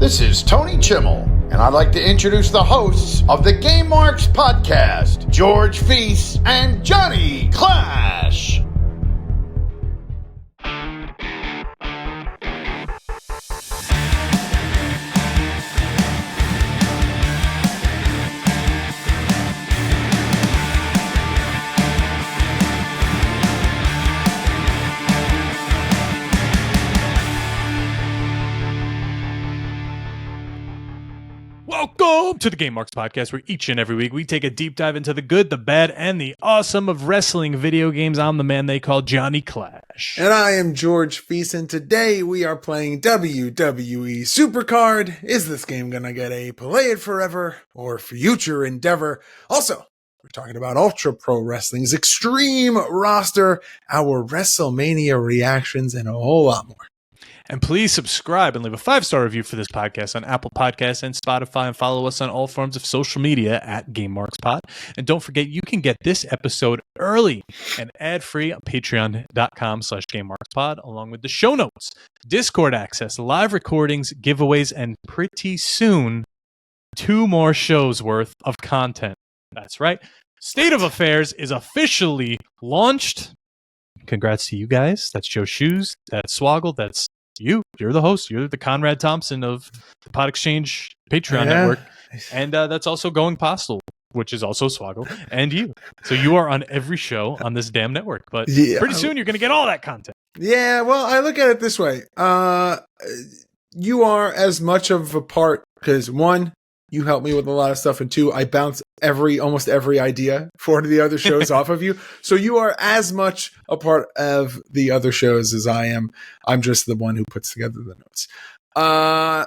This is Tony Chimmel, and I'd like to introduce the hosts of the Game Marks podcast, George Feis and Johnny Clash. Welcome to the Game Marks podcast, where each and every week we take a deep dive into the good, the bad, and the awesome of wrestling video games. I'm the man they call Johnny Clash. And I am George Feis, and today we are playing WWE Supercard. Is this game gonna get a play it forever or future endeavor? Also, we're talking about Ultra Pro Wrestling's Extreme roster, our WrestleMania reactions, and a whole lot more. And please subscribe and leave a 5-star review for this podcast on Apple Podcasts and Spotify, and follow us on all forms of social media at Game Marks Pod. And don't forget, you can get this episode early and ad-free on patreon.com/GameMarksPod, along with the show notes, Discord access, live recordings, giveaways, and pretty soon, 2 more shows worth of content. That's right. State of Affairs is officially launched. Congrats to you guys. That's Joe Shoes. That's Swoggle. That's you. You're the host. You're the Conrad Thompson of the Pod Exchange Patreon network. And that's also Going Postal, which is also Swoggle, and you. So you are on every show on this damn network. But pretty soon you're going to get all that content. Yeah, well, I look at it this way. You are as much of a part, because 1, you help me with a lot of stuff, and 2, I bounce almost every idea for the other shows off of you. So you are as much a part of the other shows as I am. I'm just the one who puts together the notes.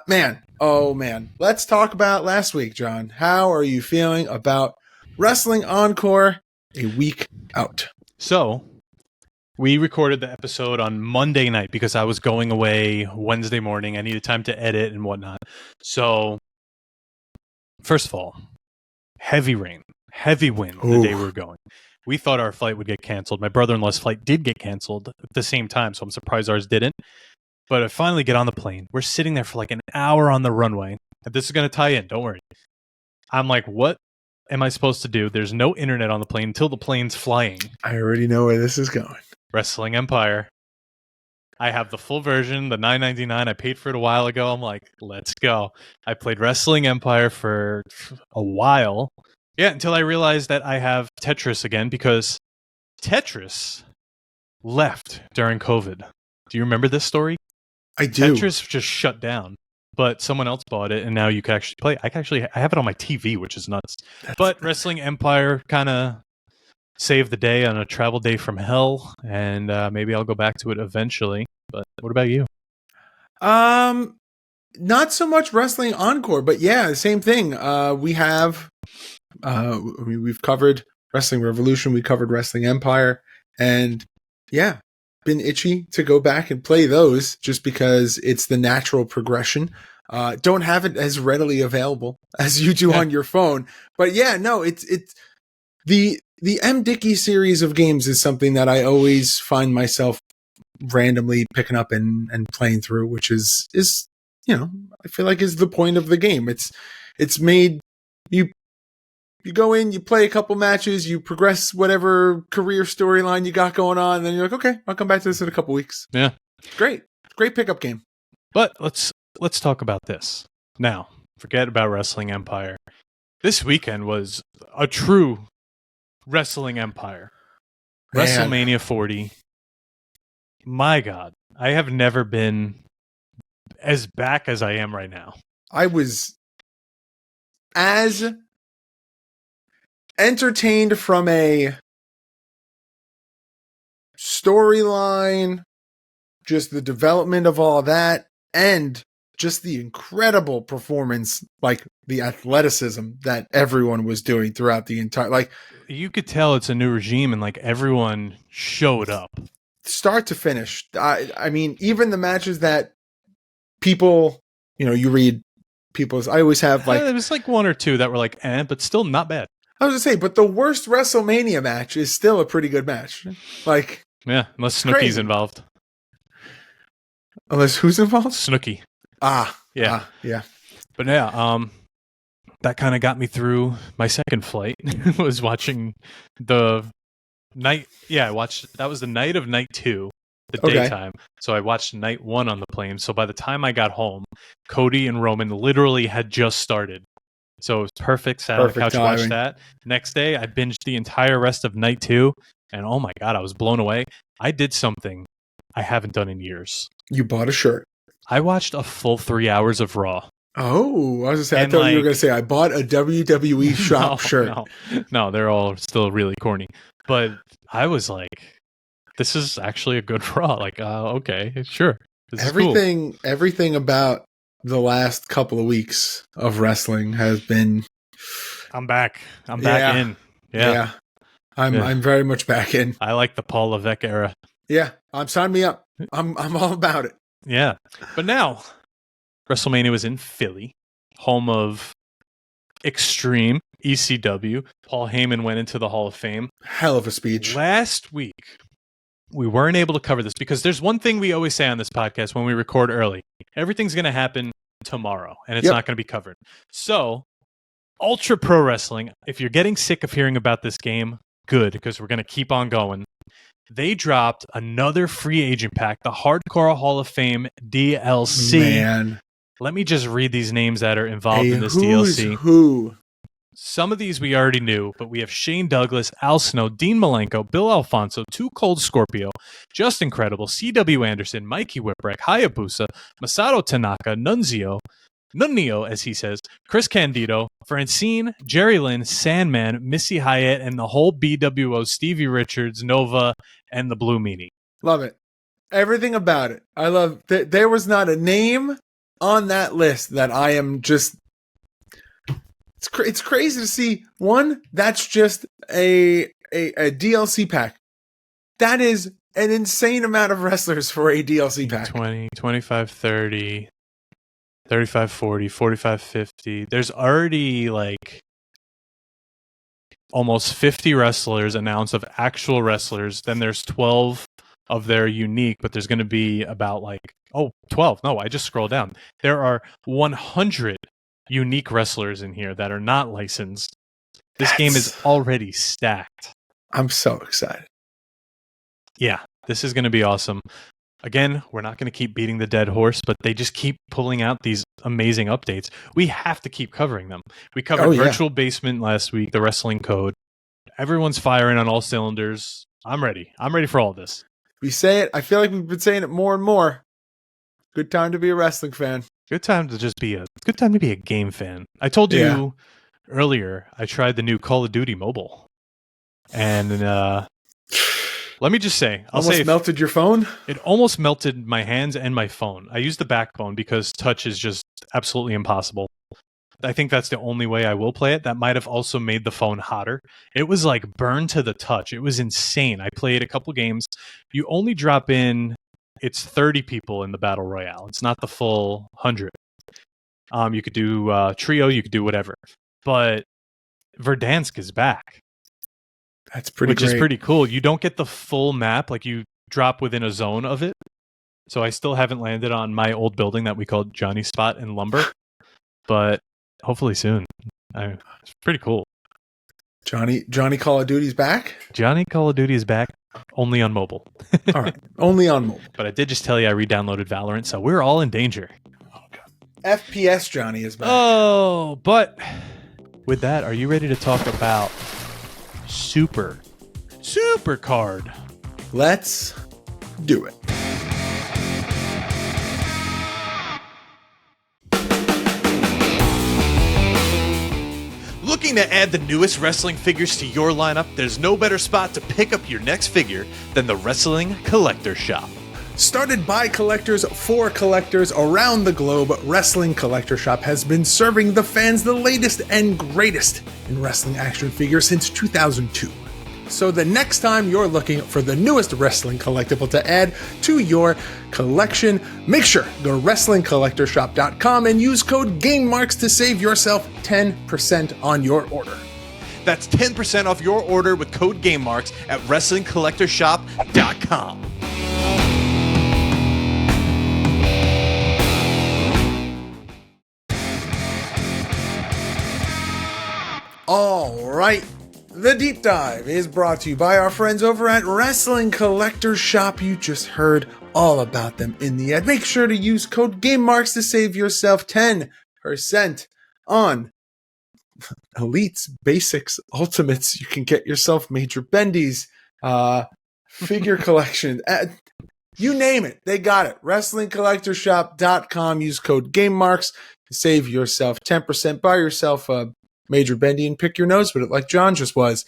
Man. Let's talk about last week, John. How are you feeling about Wrestling Encore a week out? So we recorded the episode on Monday night because I was going away Wednesday morning. I needed time to edit and whatnot. So first of all, heavy rain, heavy wind the day we were going. We thought our flight would get canceled. My brother-in-law's flight did get canceled at the same time, so I'm surprised ours didn't. But I finally get on the plane. We're sitting there for like an hour on the runway. And this is going to tie in, don't worry. I'm like, what am I supposed to do? There's no internet on the plane until the plane's flying. I already know where this is going. Wrestling Empire. I have the full version, the $9.99. I paid for it a while ago. I'm like, let's go. I played Wrestling Empire for a while. Yeah, until I realized that I have Tetris again, because Tetris left during COVID. Do you remember this story? I do. Tetris just shut down, but someone else bought it, and now you can actually play. I have it on my TV, which is nuts. But Wrestling Empire kind of saved the day on a travel day from hell, and maybe I'll go back to it eventually. But what about you? Not so much Wrestling Encore, but yeah, the same thing. We've covered Wrestling Revolution, we covered Wrestling Empire, and yeah, been itchy to go back and play those just because it's the natural progression. Don't have it as readily available as you do on your phone, but yeah, no, it's the M. Dickey series of games is something that I always find myself randomly picking up and playing through, which is I feel like is the point of the game. It's made you go in, you play a couple matches, you progress whatever career storyline you got going on, and then you're like, okay, I'll come back to this in a couple weeks. Yeah. Great pickup game. But let's talk about this. Now, forget about Wrestling Empire. This weekend was a true Wrestling Empire. Man. WrestleMania 40. My God, I have never been as back as I am right now. I was as entertained from a storyline, just the development of all that, and just the incredible performance, like the athleticism that everyone was doing throughout the entire, like, you could tell it's a new regime, and like everyone showed up start to finish. I mean, even the matches that people, you read people's, I always have like, there was like 1 or 2 that were like, but still not bad. I was gonna say, but the worst WrestleMania match is still a pretty good match. Like, yeah, unless Snooki's involved. Unless who's involved? Snooki. Ah, Yeah. Yeah. But yeah, that kind of got me through my second flight. Was watching the night. Yeah, I watched. That was the night of night 2, the Okay. daytime. So I watched night 1 on the plane. So by the time I got home, Cody and Roman literally had just started. So it was perfect. Sat on the couch, watched that. Next day, I binged the entire rest of night 2, and oh my god, I was blown away. I did something I haven't done in years. You bought a shirt. I watched a full 3 hours of Raw. Oh, I was gonna say. And I thought you were gonna say I bought a WWE shop shirt. No, they're all still really corny. But I was like, this is actually a good Raw. Like, okay, sure. Everything about the last couple of weeks of wrestling has been. I'm back. I'm back in. Yeah. I'm very much back in. I like the Paul Levesque era. Yeah, sign me up. I'm all about it. Yeah. But now, WrestleMania was in Philly, home of Extreme, ECW. Paul Heyman went into the Hall of Fame. Hell of a speech. Last week, we weren't able to cover this because there's one thing we always say on this podcast when we record early. Everything's going to happen tomorrow, and it's not going to be covered. So, Ultra Pro Wrestling, if you're getting sick of hearing about this game, good, because we're going to keep on going. They dropped another free agent pack, the Hardcore Hall of Fame DLC. Man. Let me just read these names that are involved in this DLC. Who? Some of these we already knew, but we have Shane Douglas, Al Snow, Dean Malenko, Bill Alfonso, Too Cold Scorpio, Just Incredible, C.W. Anderson, Mikey Whipwreck, Hayabusa, Masato Tanaka, Nunio, as he says, Chris Candido, Francine, Jerry Lynn, Sandman, Missy Hyatt, and the whole BWO, Stevie Richards, Nova, and the Blue Meanie. Love it. Everything about it. I love that. There was not a name on that list that I am just... It's crazy to see. One, that's just a DLC pack. That is an insane amount of wrestlers for a DLC pack. 20, 25, 30... 35, 40, 45, 50. There's already like almost 50 wrestlers announced of actual wrestlers. Then there's 12 of their unique, but there's going to be about 12. No, I just scrolled down. There are 100 unique wrestlers in here that are not licensed. This game is already stacked. I'm so excited. Yeah, this is going to be awesome. Again, we're not going to keep beating the dead horse, but they just keep pulling out these amazing updates. We have to keep covering them. We covered Virtual Basement last week, the Wrestling Code. Everyone's firing on all cylinders. I'm ready. I'm ready for all this. We say it. I feel like we've been saying it more and more. Good time to be a wrestling fan. Good time to be a game fan. I told you earlier, I tried the new Call of Duty mobile. And let me just say, melted your phone? It almost melted my hands and my phone. I used the backbone because touch is just absolutely impossible. I think that's the only way I will play it. That might have also made the phone hotter. It was like burned to the touch. It was insane. I played a couple games. You only drop in, it's 30 people in the Battle Royale. It's not the full 100. You could do trio, you could do whatever. But Verdansk is back. That's which is pretty cool. You don't get the full map, like you drop within a zone of it. So I still haven't landed on my old building that we called Johnny Spot and Lumber, but hopefully soon. It's pretty cool. Johnny Call of Duty's back? Johnny Call of Duty is back, only on mobile. All right, only on mobile. But I did just tell you I re-downloaded Valorant, so we're all in danger. Oh, God. FPS Johnny is back. Oh, but with that, are you ready to talk about Supercard? Let's do it. Looking to add the newest wrestling figures to your lineup? There's no better spot to pick up your next figure than the Wrestling Collector Shop. Started by collectors for collectors around the globe, Wrestling Collector Shop has been serving the fans the latest and greatest in wrestling action figures since 2002. So the next time you're looking for the newest wrestling collectible to add to your collection, make sure go to WrestlingCollectorShop.com and use code GameMarks to save yourself 10% on your order. That's 10% off your order with code GameMarks at WrestlingCollectorShop.com. All right. The Deep Dive is brought to you by our friends over at Wrestling Collector Shop. You just heard all about them in the ad. Make sure to use code GameMarks to save yourself 10% on Elites, Basics, Ultimates. You can get yourself Major Bendy's, figure collection. You name it, they got it. WrestlingCollectorShop.com. Use code GameMarks to save yourself 10%. Buy yourself a Major Bendy and pick your nose with it like John just was.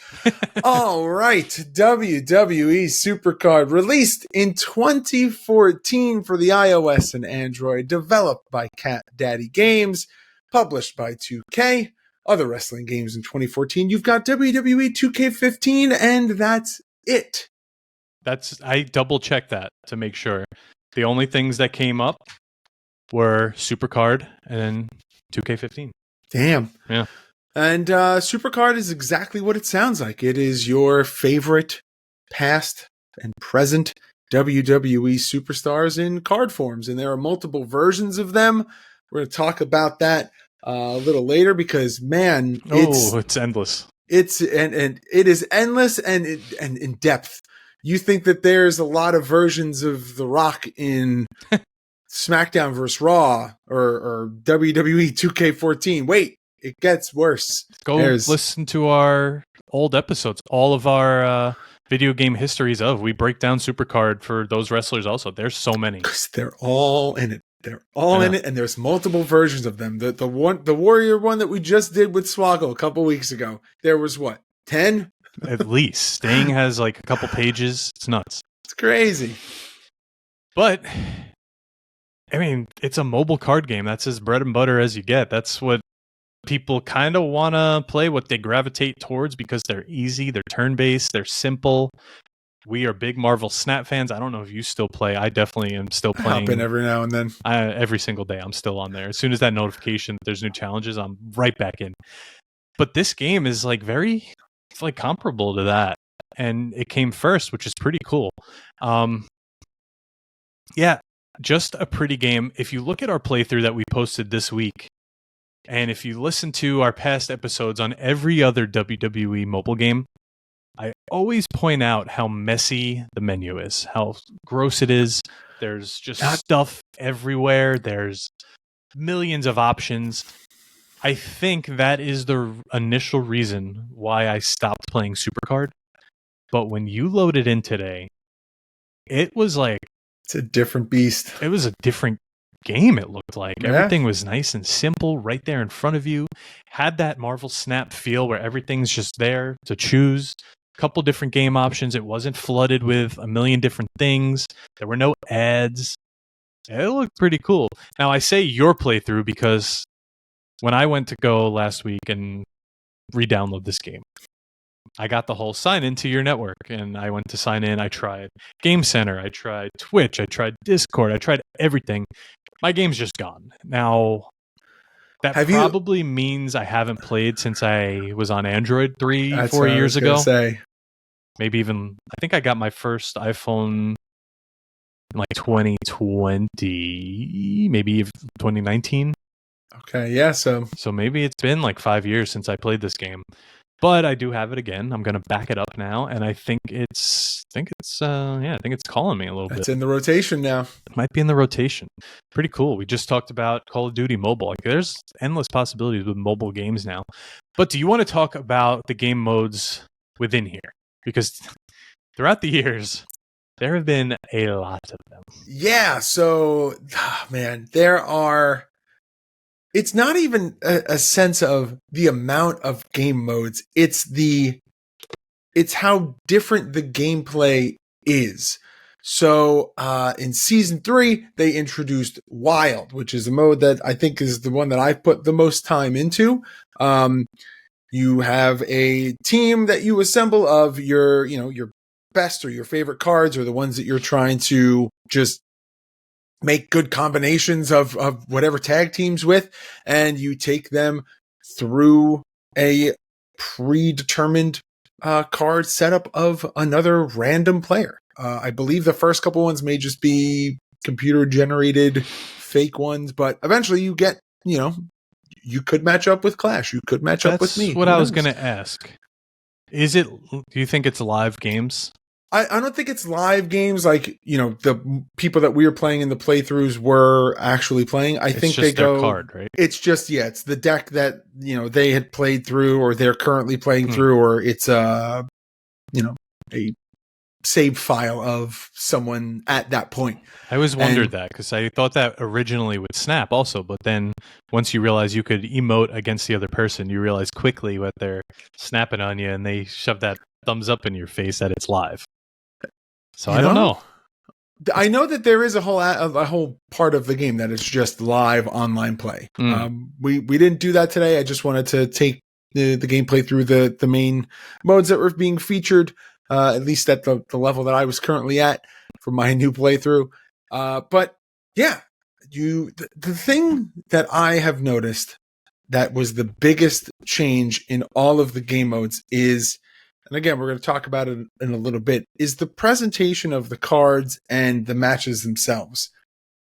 All right. WWE Supercard, released in 2014 for the iOS and Android, developed by Cat Daddy Games, published by 2K. Other wrestling games in 2014. You've got WWE 2K15, and that's it. I double checked that to make sure. The only things that came up were Supercard and 2K15. Damn. Yeah. And Supercard is exactly what it sounds like. It is your favorite past and present WWE superstars in card forms. And there are multiple versions of them. We're going to talk about that a little later because, man, it's endless. And it is endless and in depth. You think that there's a lot of versions of The Rock in SmackDown vs. Raw or WWE 2K14. Wait. It gets worse. Listen to our old episodes. All of our video game histories we break down Supercard for those wrestlers also. There's so many. Because they're all in it. They're all in it, and there's multiple versions of them. The Warrior one that we just did with Swaggle a couple weeks ago, there was what, 10? At least. Sting has like a couple pages. It's nuts. It's crazy. But, I mean, it's a mobile card game. That's as bread and butter as you get. That's what people kind of want to play, what they gravitate towards because they're easy, they're turn-based, they're simple. We are big Marvel Snap fans. I don't know if you still play. I definitely am still playing. Hop in every now and then. Every single day, I'm still on there. As soon as that notification that there's new challenges, I'm right back in. But this game is it's like comparable to that. And it came first, which is pretty cool. Yeah, just a pretty game. If you look at our playthrough that we posted this week, and if you listen to our past episodes on every other WWE mobile game, I always point out how messy the menu is, how gross it is. There's just stuff everywhere. There's millions of options. I think that is the initial reason why I stopped playing Supercard. But when you load it in today, it was like... It's a different beast. It was a different game, it looked like. Yeah. Everything was nice and simple right there in front of you. Had that Marvel Snap feel where everything's just there to choose. A couple different game options. It wasn't flooded with a million different things. There were no ads. It looked pretty cool. Now, I say your playthrough because when I went to go last week and re-download this game, I got the whole sign into your network, and I went to sign in. I tried Game Center. I tried Twitch. I tried Discord. I tried everything. My game's just gone. Now, that probably means I haven't played since I was on Android 4 years ago. Maybe even, I think I got my first iPhone in like 2020, maybe 2019. Okay, yeah, so maybe it's been like 5 years since I played this game. But I do have it again. I'm going to back it up now, and I think it's calling me a little bit. It's in the rotation now. It might be in the rotation. Pretty cool. We just talked about Call of Duty Mobile. Like, there's endless possibilities with mobile games now. But do you want to talk about the game modes within here? Because throughout the years, there have been a lot of them. Yeah. So, man, there are. It's not even a sense of the amount of game modes. It's how different the gameplay is. So in season 3, they introduced Wild, which is a mode that I think is the one that I've put the most time into. You have a team that you assemble of your best or your favorite cards, or the ones that you're trying to just make good combinations of whatever tag teams with, and you take them through a predetermined card setup of another random player. I believe the first couple ones may just be computer generated fake ones, but eventually you get, you could match up with Clash. You could match up with me. What Who I was knows? going to ask. Do you think it's live games? I don't think it's live games like, the people that we were playing in the playthroughs were actually playing. I think they go, their card, right? It's just, it's the deck that, they had played through or they're currently playing through, or it's a saved file of someone at that point. I always wondered that because I thought that originally would snap also, but then once you realize you could emote against the other person, you realize quickly what they're snapping on you and they shove that thumbs up in your face that it's live. So I don't know. I know that there is a whole part of the game that is just live online play. We didn't do that today. I just wanted to take the gameplay through the main modes that were being featured, at least at the level that I was currently at for my new playthrough. But yeah, the thing that I have noticed that was the biggest change in all of the game modes is, and again, we're going to talk about it in a little bit, is the presentation of the cards and the matches themselves.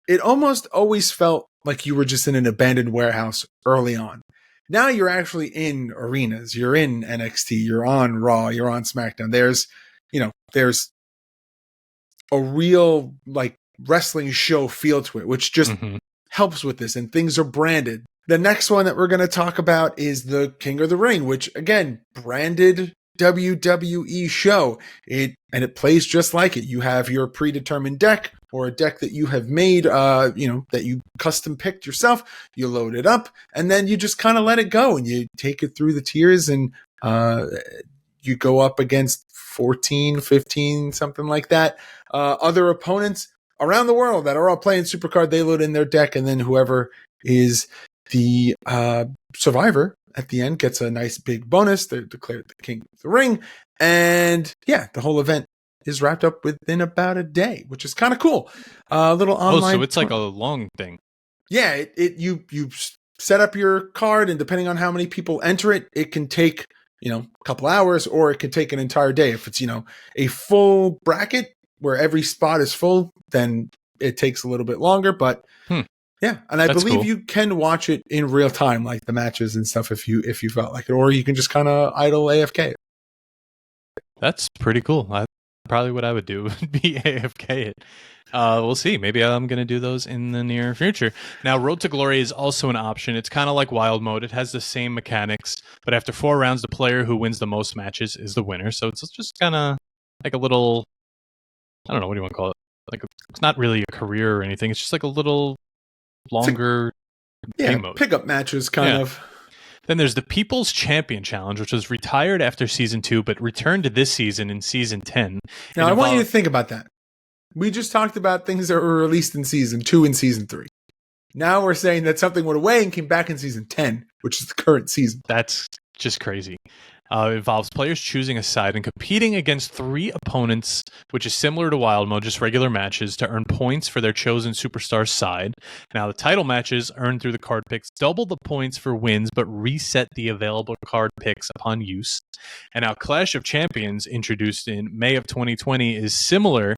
It almost always felt like you were just in an abandoned warehouse early on. Now you're actually in arenas. You're in NXT. You're on Raw. You're on SmackDown. There's a real wrestling show feel to it, which just helps with this. And things are branded. The next one that we're going to talk about is the King of the Ring, which again, branded WWE show. It plays just like it. You have your predetermined deck or a deck that you have made, that you custom picked yourself. You load it up and then you just kind of let it go and you take it through the tiers and you go up against 14, 15, something like that. Other opponents around the world that are all playing Supercard, they load in their deck and then whoever is the survivor at the end gets a nice big bonus. They're declared the King of the Ring. And yeah, the whole event is wrapped up within about a day, which is kind of cool. A little online. So it's like a long thing. Yeah, you set up your card, and depending on how many people enter it, it can take, a couple hours, or it could take an entire day. If it's, a full bracket where every spot is full, then it takes a little bit longer, but yeah, and I believe cool. You can watch it in real time, like the matches and stuff, if you felt like it, or you can just kind of idle AFK. That's pretty cool. Probably what I would do would be AFK it. We'll see. Maybe I'm going to do those in the near future. Now, Road to Glory is also an option. It's kind of like Wild Mode. It has the same mechanics, but after 4 rounds, the player who wins the most matches is the winner. So it's just kind of like a little, I don't know, what do you want to call it? Like, it's not really a career or anything. It's just like a little longer game mode. Pickup matches kind of. Then there's the People's Champion Challenge, which was retired after Season 2, but returned to this season in Season 10. Now, I want you to think about that. We just talked about things that were released in Season 2 and Season 3. Now we're saying that something went away and came back in Season 10, which is the current season. That's just crazy. It involves players choosing a side and competing against 3 opponents, which is similar to Wild Mode, just regular matches, to earn points for their chosen superstar's side. Now, the title matches earned through the card picks double the points for wins, but reset the available card picks upon use. And now, Clash of Champions, introduced in May of 2020, is similar,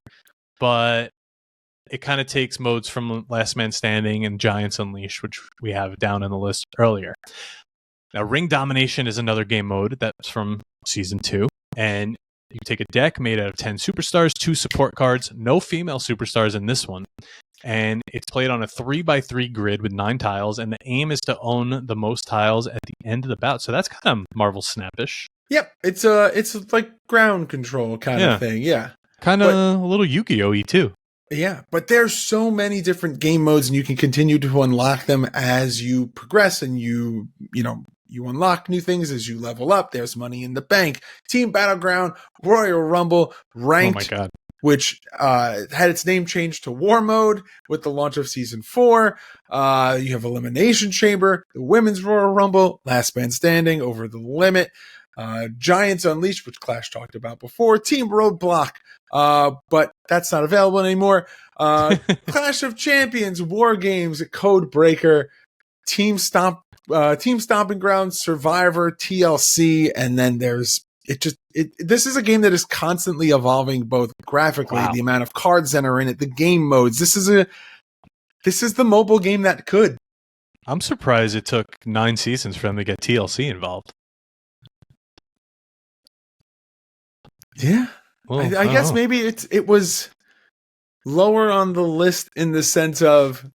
but it kind of takes modes from Last Man Standing and Giants Unleashed, which we have down in the list earlier. Now, Ring Domination is another game mode that's from Season 2, and you take a deck made out of 10 superstars, 2 support cards, no female superstars in this one, and it's played on a 3x3 grid with 9 tiles, and the aim is to own the most tiles at the end of the bout. So that's kind of Marvel Snappish. Yep, it's like ground control kind of thing, yeah. Kind of a little Yu-Gi-Oh-y too. Yeah, but there's so many different game modes, and you can continue to unlock them as you progress, and you unlock new things as you level up. There's Money in the Bank, Team Battleground, Royal Rumble, Ranked, which had its name changed to War Mode with the launch of Season 4. You have Elimination Chamber, the Women's Royal Rumble, Last Man Standing, Over the Limit, Giants Unleashed, which Clash talked about before, Team Roadblock, but that's not available anymore. Clash of Champions, War Games, Code Breaker, Team Stomping Grounds, Survivor, TLC, and then there's this is a game that is constantly evolving, both graphically, the amount of cards that are in it, the game modes. This is the mobile game that could. I'm surprised it took 9 seasons for them to get TLC involved. Yeah. Well, I guess know. maybe it was lower on the list in the sense of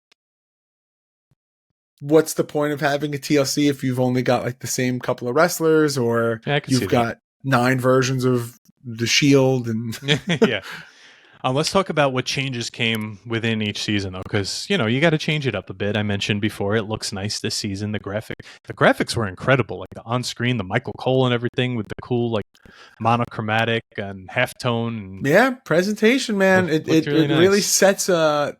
what's the point of having a TLC if you've only got like the same couple of wrestlers, or you've got 9 versions of the Shield and yeah. Let's talk about what changes came within each season, though, because you got to change it up a bit. I mentioned before, it looks nice this season. The graphics were incredible, like the on screen, the Michael Cole and everything with the cool like monochromatic and halftone. Yeah, presentation, man. It really nice. Really sets a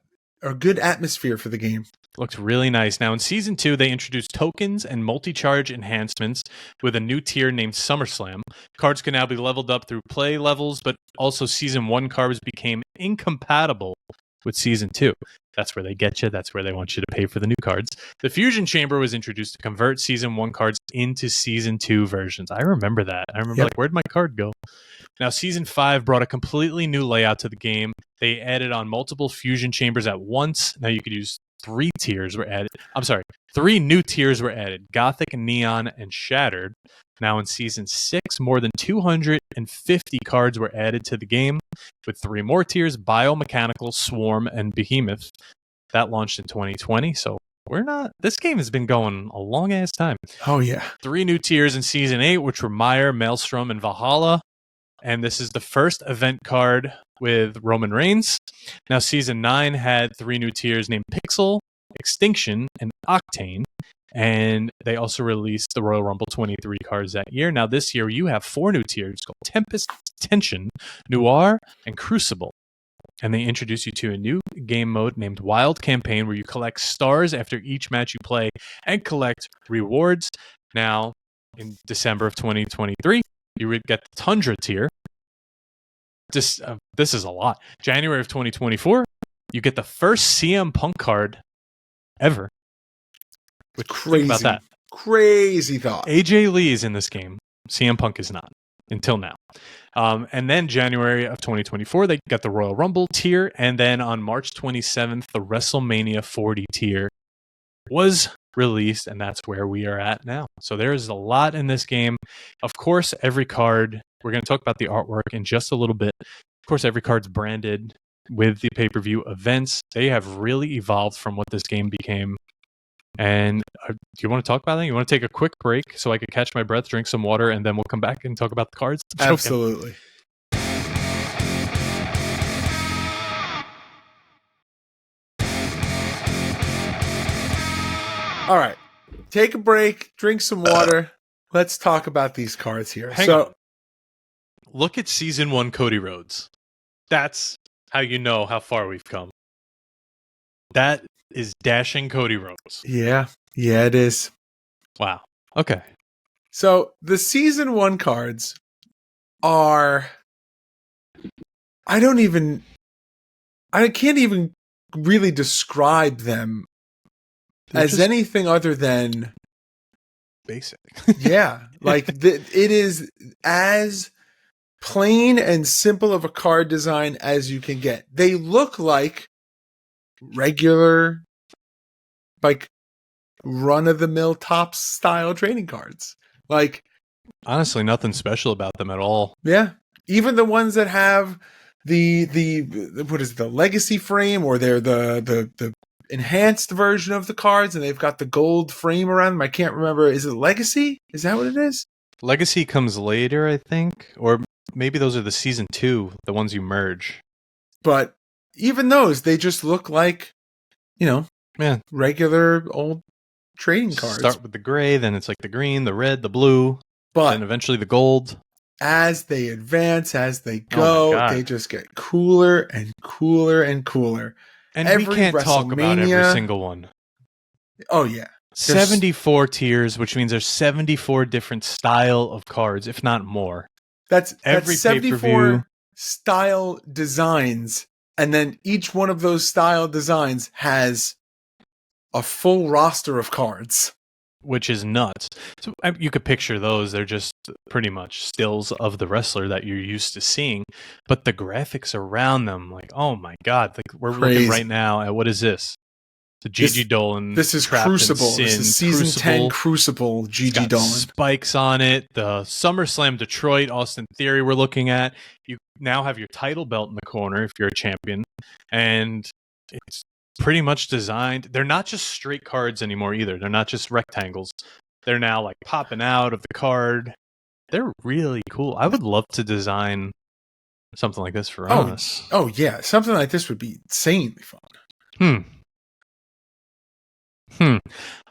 good atmosphere for the game. Looks really nice. Now, in Season 2, they introduced tokens and multi-charge enhancements with a new tier named SummerSlam. Cards can now be leveled up through play levels, but also Season 1 cards became incompatible with Season 2. That's where they get you. That's where they want you to pay for the new cards. The Fusion Chamber was introduced to convert Season 1 cards into Season 2 versions. I remember that. I remember, where'd my card go? Now, Season 5 brought a completely new layout to the game. They added on multiple Fusion Chambers at once. Now you could use 3 tiers were added. 3 new tiers were added: Gothic, Neon, and Shattered. Now in Season 6, more than 250 cards were added to the game, with 3 more tiers: Biomechanical, Swarm, and Behemoth. That launched in 2020, so this game has been going a long ass time. Oh yeah. 3 new tiers in Season 8, which were Meyer, Maelstrom, and Valhalla. And this is the first event card with Roman Reigns. Now, Season 9 had 3 new tiers named Pixel, Extinction, and Octane. And they also released the Royal Rumble 23 cards that year. Now, this year, you have 4 new tiers called Tempest, Tension, Noir, and Crucible. And they introduce you to a new game mode named Wild Campaign, where you collect stars after each match you play and collect rewards. Now, in December of 2023, you would get the Tundra tier. This is a lot. January of 2024, you get the first CM Punk card ever. Crazy. Think about that. Crazy thought. AJ Lee is in this game. CM Punk is not until now. And then January of 2024, they got the Royal Rumble tier. And then on March 27th, the WrestleMania 40 tier was released, and that's where we are at now. So there is a lot in this game. Of course, every card, we're going to talk about the artwork in just a little bit. Of course, every card's branded with the pay-per-view events. They have really evolved from what this game became. And do you want to talk about that? You want to take a quick break so I can catch my breath, drink some water, and then we'll come back and talk about the cards? Absolutely. All right. Take a break, drink some water. Let's talk about these cards here. Hang on. Look at Season 1 Cody Rhodes. That's how you know how far we've come. That is dashing Cody Rhodes. Yeah. Yeah, it is. Wow. Okay. So the Season 1 cards are... I can't even really describe them as anything other than basic. Yeah, like it is as plain and simple of a card design as you can get. They look like regular, like run-of-the-mill Topps style trading cards. Like, honestly, nothing special about them at all. Yeah, even the ones that have the what is it, the legacy frame, or they're the enhanced version of the cards, and they've got the gold frame around them. I can't remember. Is it Legacy? Is that what it is? Legacy comes later, I think, or maybe those are the Season 2, the ones you merge. But even those, they just look like, regular old trading cards. Start with the gray, then it's like the green, the red, the blue, but and eventually the gold. As they advance, as they go, they just get cooler and cooler and cooler. And we can't talk about every single one. Oh, yeah. 74 tiers, which means there's 74 different style of cards, if not more. That's 74 pay-per-view style designs, and then each one of those style designs has a full roster of cards. Which is nuts. So you could picture those. They're just pretty much stills of the wrestler that you're used to seeing. But the graphics around them, like, oh my God. Like, we're looking right now at, what is this? The Gigi Dolan. This is Trapped in Crucible. Sin. This is season 10 Crucible. It's Gigi got Dolan. spikes on it. The SummerSlam Detroit Austin Theory we're looking at. You now have your title belt in the corner if you're a champion, and it's pretty much designed. They're not just straight cards anymore either. They're not just rectangles. They're now like popping out of the card. They're really cool. I would love to design something like this for us. Oh yeah, something like this would be insanely fun.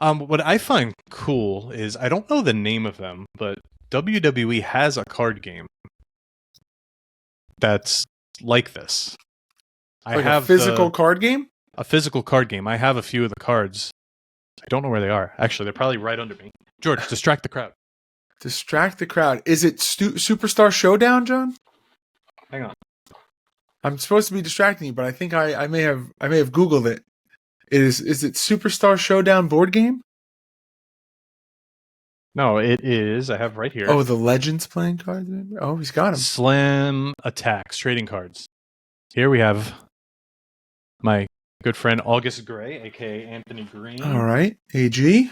What I find cool is I don't know the name of them, but WWE has a card game that's like this. I Like have a physical card game? A physical card game. I have a few of the cards. I don't know where they are. Actually, they're probably right under me. George, distract the crowd. Distract the crowd. Is it Superstar Showdown, John? Hang on. I'm supposed to be distracting you, but I think I may have Googled it. Is it Superstar Showdown board game? No, it is. I have right here. Oh, the Legends playing cards? Oh, he's got them. Slam Attacks trading cards. Here we have my good friend August Gray, aka Anthony Green. All right, AG.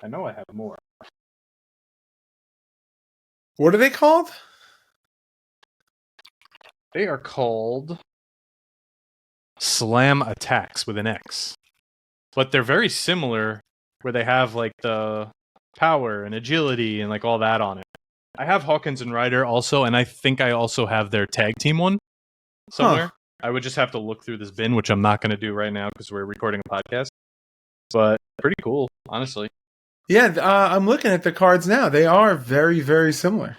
I know I have more. What are they called? They are called Slam Attacks with an X. But they're very similar, where they have like the power and agility and like all that on it. I have Hawkins and Ryder also, and I think I also have their tag team one somewhere. I would just have to look through this bin, which I'm not going to do right now because we're recording a podcast. But pretty cool, honestly. Yeah, I'm looking at the cards now. They are very, very similar.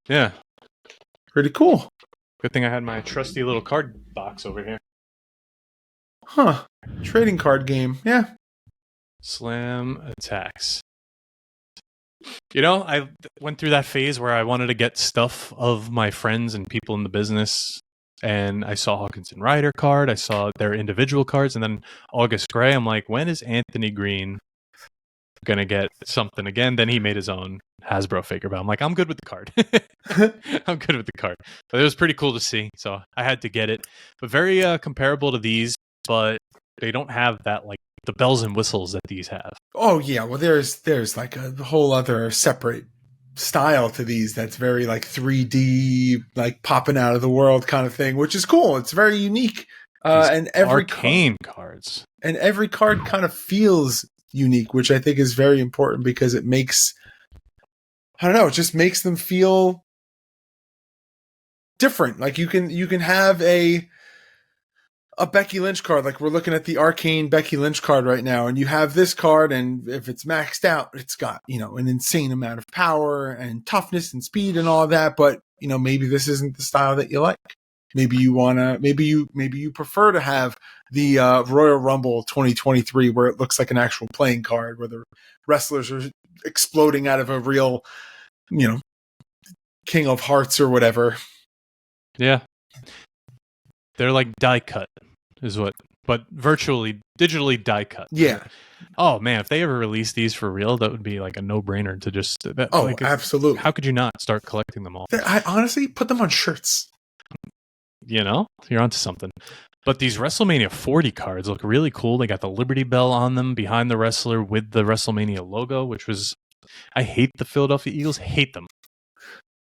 Yeah. Pretty cool. Good thing I had my trusty little card box over here. Huh. Trading card game. Yeah. Slam Attacks. You know, I went through that phase where I wanted to get stuff of my friends and people in the business. And I saw Hawkins and Ryder card. I saw their individual cards. And then August Gray. I'm like, when is Anthony Green going to get something again? Then he made his own Hasbro figure. But I'm like, I'm good with the card. I'm good with the card. But it was pretty cool to see. So I had to get it. But very comparable to these. But they don't have that, like, the bells and whistles that these have. Oh yeah, well there's like a whole other separate style to these that's very like 3D, like popping out of the world kind of thing, which is cool. It's very unique. And every arcane cards. And every card kind of feels unique, which I think is very important because it makes, I don't know, it just makes them feel different. Like you can have a Becky Lynch card, like we're looking at the Arcane Becky Lynch card right now, and you have this card, and if it's maxed out, it's got, you know, an insane amount of power and toughness and speed and all that, but, you know, maybe this isn't the style that you like. Maybe you prefer to have the Royal Rumble 2023 where it looks like an actual playing card, where the wrestlers are exploding out of a real, you know, King of Hearts or whatever. Yeah. They're like die cut. But virtually, digitally die cut. Yeah. Oh man, if they ever release these for real, that would be like a no-brainer to just. Absolutely. How could you not start collecting them all? I honestly put them on shirts. You know, you're onto something. But these WrestleMania 40 cards look really cool. They got the Liberty Bell on them behind the wrestler with the WrestleMania logo, which was. I hate the Philadelphia Eagles. Hate them.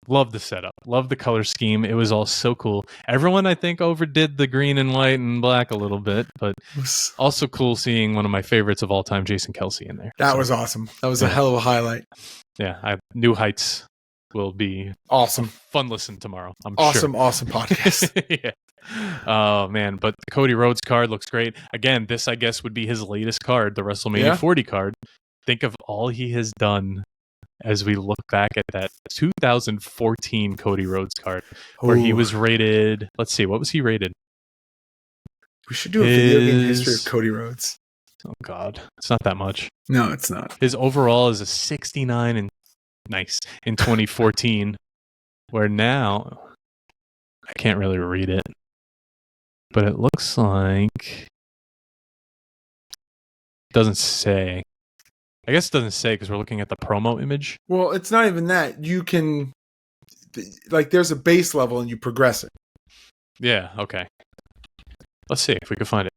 Love the setup. Love the color scheme. It was all so cool. Everyone, I think, overdid the green and white and black a little bit, but also cool seeing one of my favorites of all time, Jason Kelsey, in there. That was awesome. That was a hell of a highlight. Yeah, New Heights will be awesome. Fun listen tomorrow. I'm awesome, sure. Awesome podcast. Yeah. Oh, man. But the Cody Rhodes card looks great. Again, this, I guess, would be his latest card, the WrestleMania 40 card. Think of all he has done as we look back at that 2014 Cody Rhodes card, where he was rated. Let's see, what was he rated? We should do a video game history of Cody Rhodes. Oh God, it's not that much. No, it's not. His overall is a 69 and nice in 2014, where now I can't really read it, but it looks like doesn't say. I guess it doesn't say because we're looking at the promo image. Well, it's not even that. You can, like, there's a base level and you progress it. Yeah, okay. Let's see if we can find it.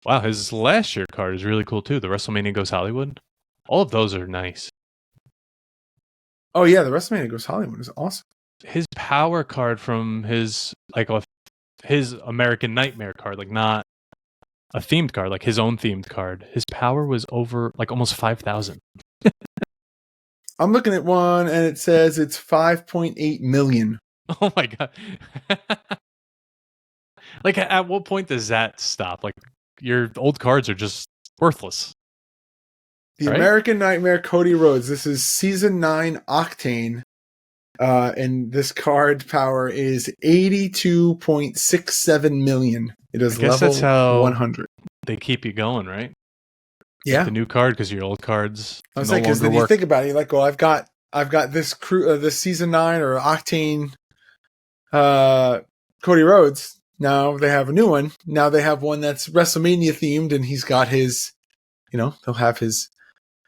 Wow, his last year card is really cool too. The WrestleMania Goes Hollywood. All of those are nice. Oh yeah, the WrestleMania Goes Hollywood is awesome. His power card from his his American Nightmare card, like not a themed card, like his own themed card. His power was over like almost 5,000. I'm looking at one and it says it's 5.8 million. Oh my god! Like, at what point does that stop? Like, your old cards are just worthless. The right? American Nightmare Cody Rhodes. This is season 9 Octane. And this card power is 82.67 million. It is level that's how 100. They keep you going, right? Yeah. Like the new card, because your old cards I was no like, because longer then you work. think about it, you're like, well, I've got this this season 9 or Octane Cody Rhodes. Now they have a new one. Now they have one that's WrestleMania themed, and he's got his, they'll have his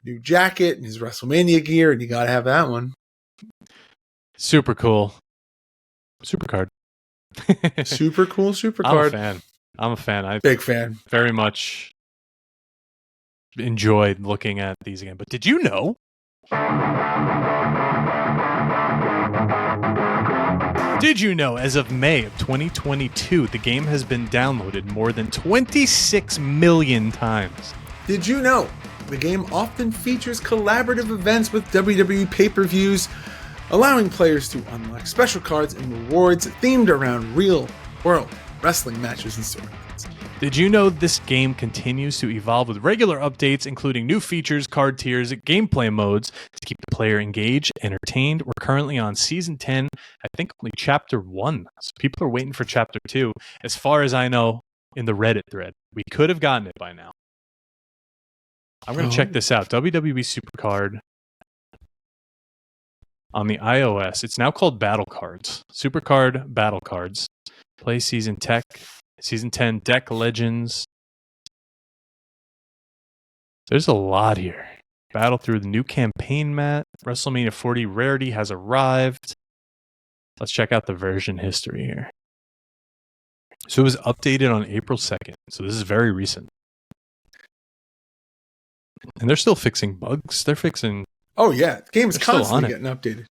new jacket and his WrestleMania gear, and you got to have that one. Super cool. Supercard. Super cool Supercard. I'm a fan. I Big fan. very much enjoyed looking at these again. But did you know? Did you know, as of May of 2022, the game has been downloaded more than 26 million times? Did you know the game often features collaborative events with WWE pay-per-views, allowing players to unlock special cards and rewards themed around real-world wrestling matches and storylines? Did you know this game continues to evolve with regular updates, including new features, card tiers, gameplay modes to keep the player engaged, entertained? We're currently on Season 10, I think only Chapter 1. So people are waiting for Chapter 2. As far as I know, in the Reddit thread. We could have gotten it by now. I'm going to check this out. WWE Supercard on the iOS. It's now called Battle Cards. Supercard Battle Cards. Play Season 10 Deck Legends. There's a lot here. Battle through the new campaign mat. WrestleMania 40 rarity has arrived. Let's check out the version history here. So it was updated on April 2nd. So this is very recent. And they're still fixing bugs. They're fixing... Oh, yeah. The game is They're still constantly getting updated.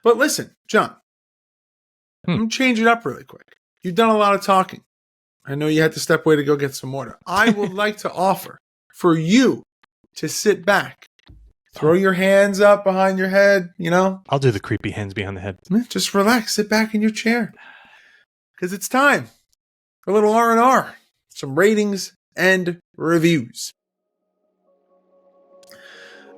But listen, John, I'm going to change it up really quick. You've done a lot of talking. I know you had to step away to go get some water. I would like to offer for you to sit back, throw your hands up behind your head, I'll do the creepy hands behind the head. Just relax, sit back in your chair. Because it's time for a little R&R, some ratings and reviews.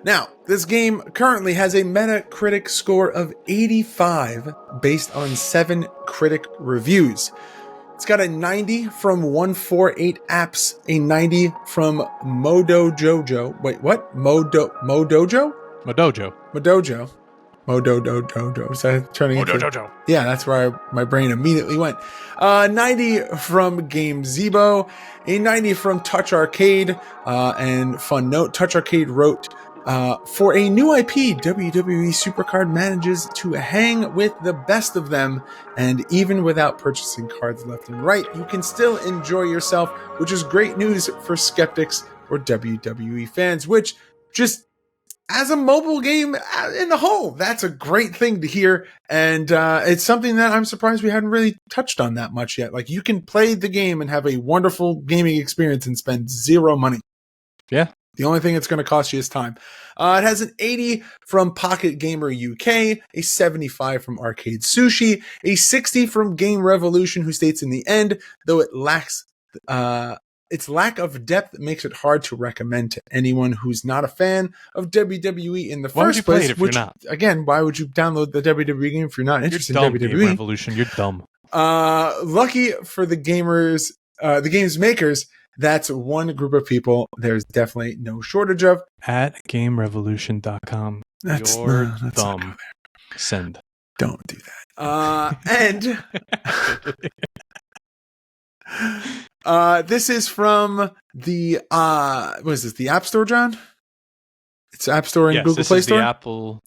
Now, this game currently has a Metacritic score of 85 based on 7 critic reviews. It's got a 90 from 148 Apps, a 90 from Modojojo. Wait, what? Modojo? Modojo. Modojo. Modojojo. Is that turning into... Modojojo. Yeah, that's where my brain immediately went. 90 from Game Zebo, a 90 from Touch Arcade, and fun note, Touch Arcade wrote, for a new IP, WWE Supercard manages to hang with the best of them, and even without purchasing cards left and right, you can still enjoy yourself, which is great news for skeptics or WWE fans, which just as a mobile game in the whole, that's a great thing to hear, and it's something that I'm surprised we hadn't really touched on that much yet. Like, you can play the game and have a wonderful gaming experience and spend zero money. Yeah. The only thing it's going to cost you is time. It has an 80 from Pocket Gamer UK, a 75 from Arcade Sushi, a 60 from Game Revolution, who states in the end, though it lacks its lack of depth makes it hard to recommend to anyone who's not a fan of WWE in the first place. If you're not? Again, why would you download the WWE game if you're not interested You're in dumb, WWE? Game Revolution, you're dumb. Lucky for the gamers, the game's makers, that's one group of people there's definitely no shortage of. At GameRevolution.com. You're dumb. Send. Don't do that. And this is from the what is this? The App Store, John? It's App Store and Google Play Store.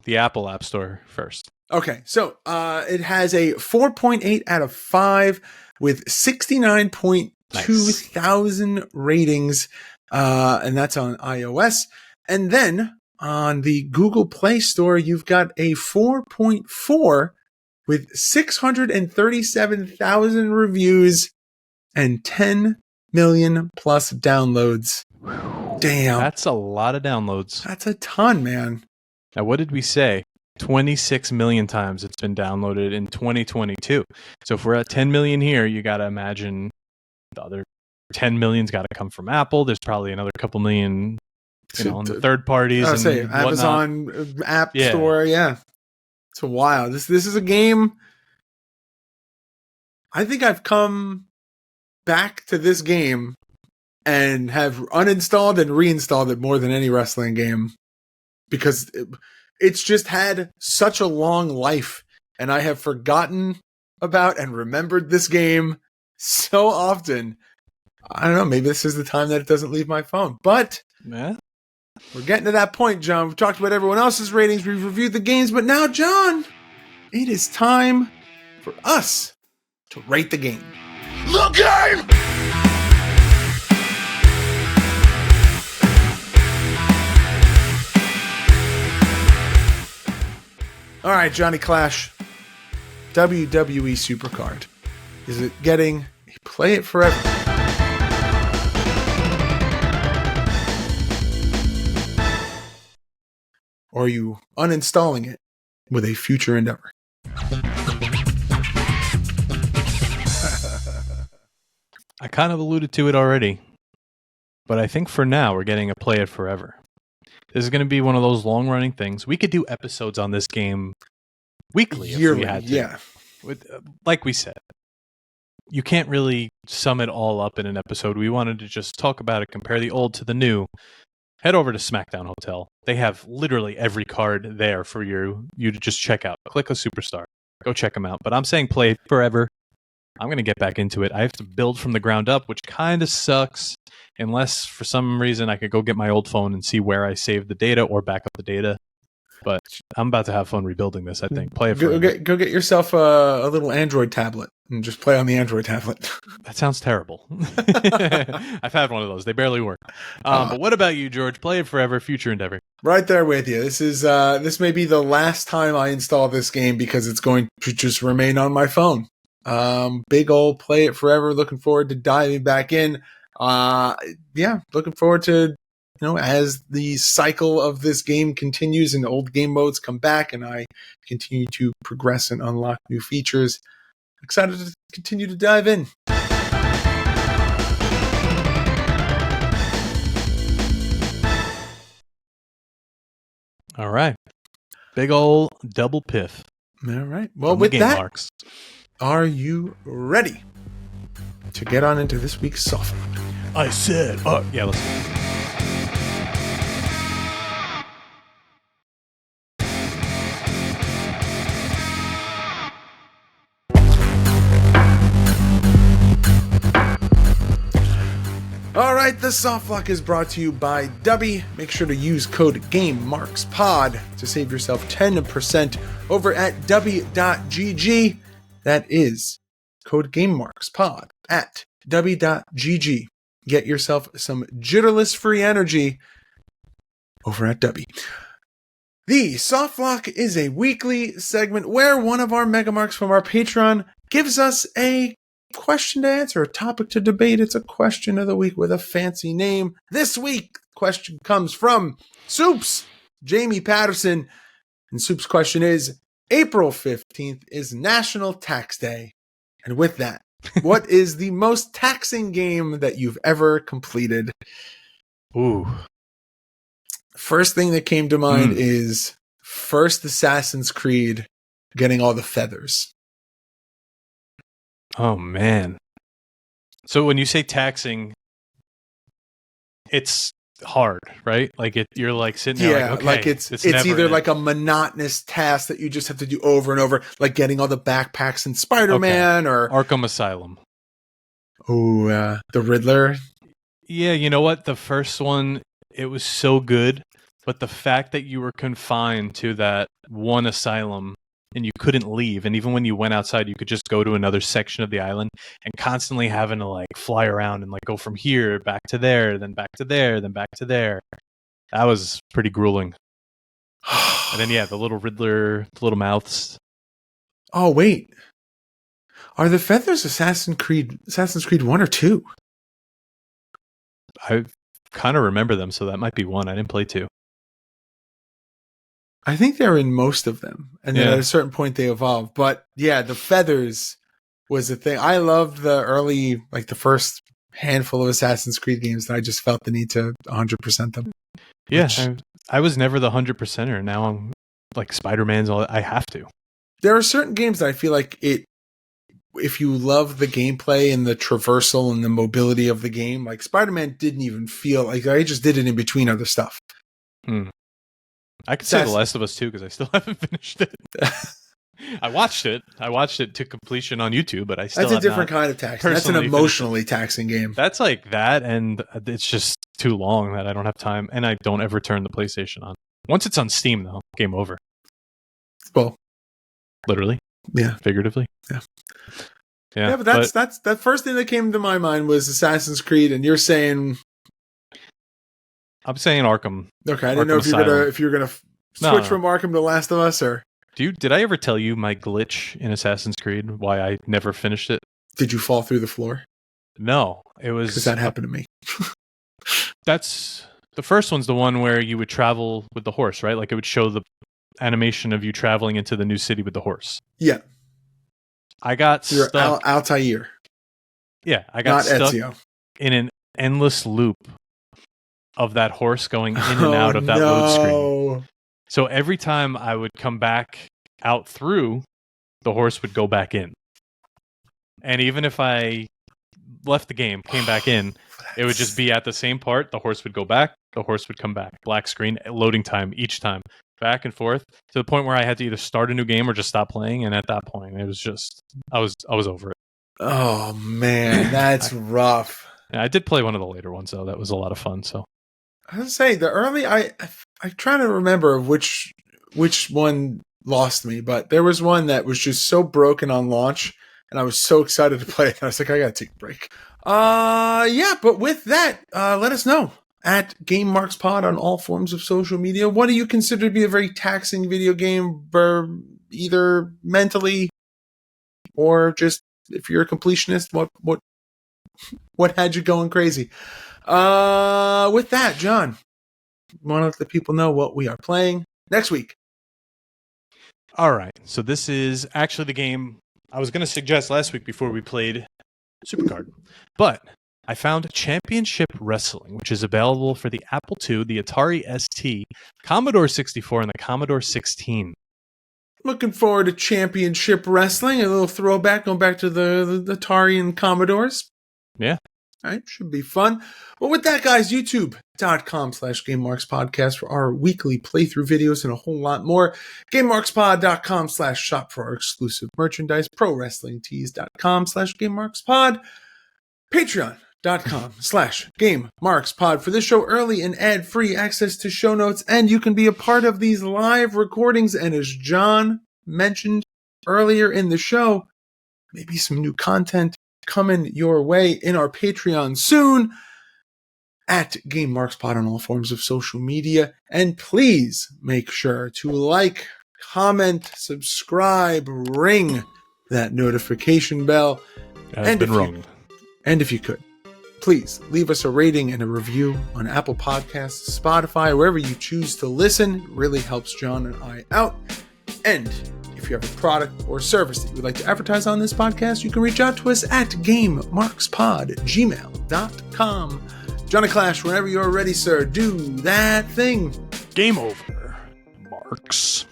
The Apple App Store first. Okay, so it has a 4.8 out of 5 with 69.2 thousand ratings. And that's on iOS. And then on the Google Play Store, you've got a 4.4 with 637,000 reviews and 10 million plus downloads. Damn. That's a lot of downloads. That's a ton, man. Now, what did we say? 26 million times it's been downloaded in 2022. So if we're at 10 million here, you got to imagine the other 10 million's got to come from Apple. There's probably another couple million, on the third parties. I say Amazon App Store. Yeah. It's wild. This is a game. I think I've come back to this game and have uninstalled and reinstalled it more than any wrestling game because it's just had such a long life, and I have forgotten about and remembered this game so often. I don't know, maybe this is the time that it doesn't leave my phone, but we're getting to that point, John. We've talked about everyone else's ratings, we've reviewed the games, but now, John, it is time for us to rate the game. The game! All right, Johnny Clash, WWE Supercard. Is it getting a play it forever? Or are you uninstalling it with a future endeavor? I kind of alluded to it already, but I think for now we're getting a play it forever. This is going to be one of those long-running things. We could do episodes on this game weekly if we had to. Yeah. Like we said, you can't really sum it all up in an episode. We wanted to just talk about it, compare the old to the new. Head over to SmackDown Hotel. They have literally every card there for you to just check out. Click a superstar. Go check them out. But I'm saying play it forever. I'm going to get back into it. I have to build from the ground up, which kind of sucks. Unless for some reason I could go get my old phone and see where I saved the data or back up the data. But I'm about to have fun rebuilding this, I think. Play it forever. Go get yourself a little Android tablet and just play on the Android tablet. That sounds terrible. I've had one of those. They barely work. But what about you, George? Play it forever, future endeavor. Right there with you. This may be the last time I install this game because it's going to just remain on my phone. Big old play it forever. Looking forward to diving back in. Looking forward to, as the cycle of this game continues and old game modes come back and I continue to progress and unlock new features. Excited to continue to dive in. All right. Big old double piff. All right. Well, with that, Marks. Are you ready to get on into this week's soft lock? I said, yeah, let's go. All right, the soft lock is brought to you by Dubby. Make sure to use code GameMarksPod to save yourself 10% over at Dubby.gg. That is code GameMarksPod at Dubby.gg. Get yourself some jitterless free energy over at Dubby. The soft lock is a weekly segment where one of our megamarks from our Patreon gives us a question to answer, a topic to debate. It's a question of the week with a fancy name. This week, question comes from Soups, Jamie Patterson. And Soups' question is, April 15th is National Tax Day. And with that, what is the most taxing game that you've ever completed? Ooh. First thing that came to mind is first Assassin's Creed getting all the feathers. Oh, man. So when you say taxing, it's hard, right? Like you're like sitting there like, okay, like it's either like a monotonous task that you just have to do over and over, like getting all the backpacks in Spider-Man or Arkham Asylum. Oh, the Riddler. Yeah, you know what? The first one, it was so good, but the fact that you were confined to that one asylum and you couldn't leave. And even when you went outside, you could just go to another section of the island, and constantly having to like fly around and like go from here back to there, then back to there, then back to there. That was pretty grueling. And then the little Riddler, the little mouths. Oh wait, are the feathers Assassin's Creed 1 or 2? I kind of remember them, so that might be 1. I didn't play 2. I think they're in most of them, and then at a certain point they evolve. But yeah, the feathers was the thing. I loved the early, like the first handful of Assassin's Creed games that I just felt the need to 100% them. Yeah, I was never the 100%er. Now I'm like Spider-Man's all I have to. There are certain games that I feel like if you love the gameplay and the traversal and the mobility of the game, like Spider-Man didn't even feel like I just did it in between other stuff. I could say The Last of Us 2 because I still haven't finished it. I watched it to completion on YouTube, but I still That's a different kind of taxing. That's an emotionally taxing game. That's like that, and it's just too long that I don't have time, and I don't ever turn the PlayStation on. Once it's on Steam, though, game over. Well, literally, yeah, figuratively, yeah. But that's the first thing that came to my mind was Assassin's Creed, and you're saying. I'm saying Arkham. Okay, I didn't know if you're gonna switch from Arkham to Last of Us, or did I ever tell you my glitch in Assassin's Creed? Why I never finished it? Did you fall through the floor? No, it was because that happened to me. That's the first one's the one where you would travel with the horse, right? Like it would show the animation of you traveling into the new city with the horse. Yeah, I got stuck. Altair. Yeah, I got stuck Ezio. In an endless loop of that horse going in and out of that load screen. So every time I would come back out through, the horse would go back in. And even if I left the game, came back in, it would just be at the same part. The horse would go back, the horse would come back. Black screen, loading time each time. Back and forth to the point where I had to either start a new game or just stop playing. And at that point, it was just, I was over it. Oh man, that's rough. I did play one of the later ones though. That was a lot of fun. So I was saying the early, I try to remember which one lost me, but there was one that was just so broken on launch, and I was so excited to play it. I was like, I gotta take a break. Yeah, but with that, let us know at Game Marks Pod on all forms of social media. What do you consider to be a very taxing video game, either mentally or just if you're a completionist? What had you going crazy? With that, John, want to let the people know what we are playing next week. All right. So this is actually the game I was going to suggest last week before we played Supercard. But I found Championship Wrestling, which is available for the Apple II, the Atari ST, Commodore 64, and the Commodore 16. Looking forward to Championship Wrestling. A little throwback, going back to the Atari and Commodores. Yeah. All right, should be fun. Well, with that, guys, youtube.com/GameMarksPodcast for our weekly playthrough videos and a whole lot more. GameMarksPod.com/shop for our exclusive merchandise. ProWrestlingTees.com/GameMarksPod. Patreon.com/GameMarksPod for this show early and ad-free access to show notes, and you can be a part of these live recordings. And as John mentioned earlier in the show, maybe some new content coming your way in our Patreon soon at Game Marks Pod on all forms of social media. And please make sure to like, comment, subscribe, ring that notification bell. Has been wrong. And if you could, please leave us a rating and a review on Apple Podcasts, Spotify, wherever you choose to listen. It really helps John and I out. And if you have a product or service that you would like to advertise on this podcast, you can reach out to us at GameMarksPod@gmail.com. Johnny Clash, whenever you're ready, sir, do that thing. Game over, Marks.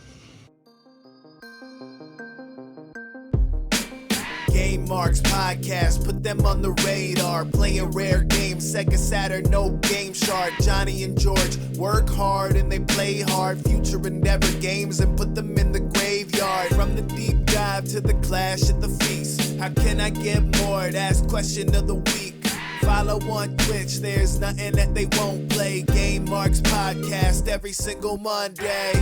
Game Marks Podcast, put them on the radar. Playing rare games, Sega Saturn, no Game Shark. Johnny and George work hard and they play hard. Future endeavor games and put them in the graveyard. From the deep dive to the clash at the feast. How can I get more? That's question of the week. Follow on Twitch, there's nothing that they won't play. Game Marks Podcast every single Monday.